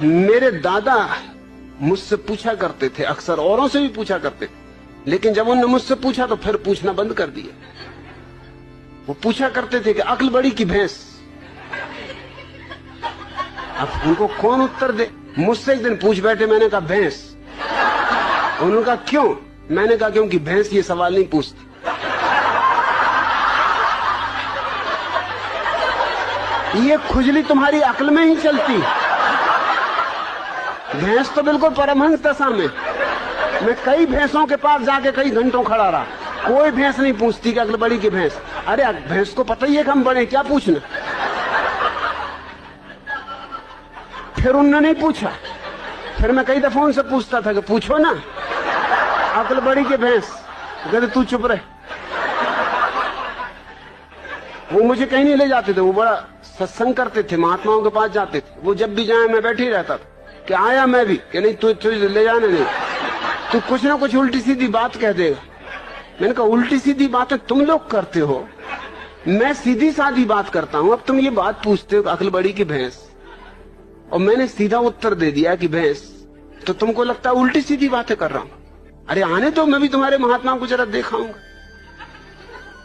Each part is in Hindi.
मेरे दादा मुझसे पूछा करते थे, अक्सर औरों से भी पूछा करते थे, लेकिन जब उन्होंने मुझसे पूछा तो फिर पूछना बंद कर दिया। वो पूछा करते थे कि अक्ल बड़ी की भैंस। अब उनको कौन उत्तर दे? मुझसे एक दिन पूछ बैठे, मैंने कहा भैंस। उन्होंने कहा क्यों? मैंने कहा क्योंकि भैंस ये सवाल नहीं पूछती। ये खुजली तुम्हारी अक्ल में ही चलती। भैंस तो बिल्कुल परमहंस दशा में। मैं कई भैंसों के पास जाके कई घंटों खड़ा रहा, कोई भैंस नहीं पूछती कि अक्ल बड़ी की भैंस। अरे भैंस को पता ही है कि हम बड़े, क्या पूछना। फिर उन्होंने नहीं पूछा। फिर मैं कई दफा उनसे पूछता था कि पूछो ना, अक्ल बड़ी की भैंस। कहते तू चुप रहे। वो मुझे कहीं नहीं ले जाते थे, वो बड़ा सत्संग करते थे, महात्माओं के पास जाते थे। वो जब भी जाए मैं बैठे ही रहता था कि आया मैं भी, कि नहीं तू ले जाने नहीं, तू कुछ ना कुछ उल्टी सीधी बात कह देगा। मैंने कहा उल्टी सीधी बातें तुम लोग करते हो, मैं सीधी सादी बात करता हूं। अब तुम ये बात पूछते हो अक्ल बड़ी की भैंस, और मैंने सीधा उत्तर दे दिया कि भैंस, तो तुमको लगता है उल्टी सीधी बातें कर रहा हूं। अरे आने तो, मैं भी तुम्हारे महात्मा को जरा दिखाऊंगा।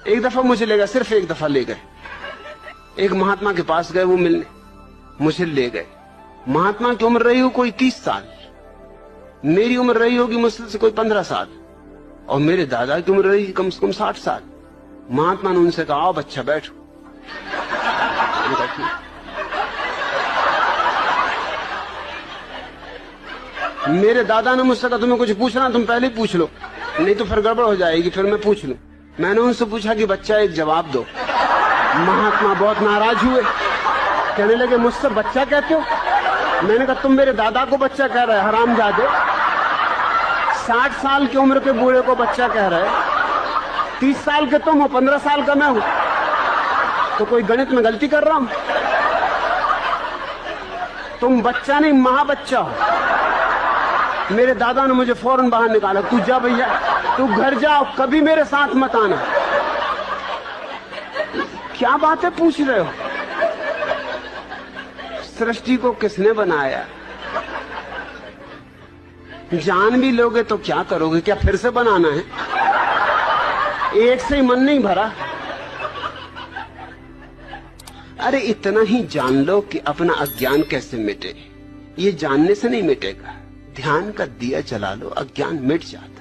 एक दफा मुझे ले गए, सिर्फ एक दफा ले गए। एक महात्मा के पास गए वो मिलने, मुझे ले गए। महात्मा की उम्र रही हो कोई 30 साल, मेरी उम्र रही होगी मुश्किल से कोई 15 साल, और मेरे दादा की उम्र रही कम से कम 60 साल। महात्मा ने उनसे कहा आओ बच्चा बैठो। मेरे दादा ने मुझसे कहा तुम्हें कुछ पूछना तुम पहले ही पूछ लो, नहीं तो फिर गड़बड़ हो जाएगी, फिर मैं पूछ लूं। मैंने उनसे पूछा कि बच्चा एक जवाब दो। महात्मा बहुत नाराज हुए, कहने लगे मुझसे बच्चा कहते हो? मैंने कहा तुम मेरे दादा को बच्चा कह रहे हरामजादे, 60 साल की उम्र के बूढ़े को बच्चा कह रहे, 30 साल के तुम हो, 15 साल का मैं हूं, तो कोई गणित में गलती कर रहा हूं? तुम बच्चा नहीं महाबच्चा हो। मेरे दादा ने मुझे फौरन बाहर निकाला, तू जा भैया, तू घर जाओ, कभी मेरे साथ मत आना। क्या बातें पूछ रहे हो? सृष्टि को किसने बनाया? जान भी लोगे तो क्या करोगे? क्या फिर से बनाना है? एक से ही मन नहीं भरा। अरे इतना ही जान लो कि अपना अज्ञान कैसे मिटे। ये जानने से नहीं मिटेगा, ध्यान का दिया जला लो, अज्ञान मिट जाता।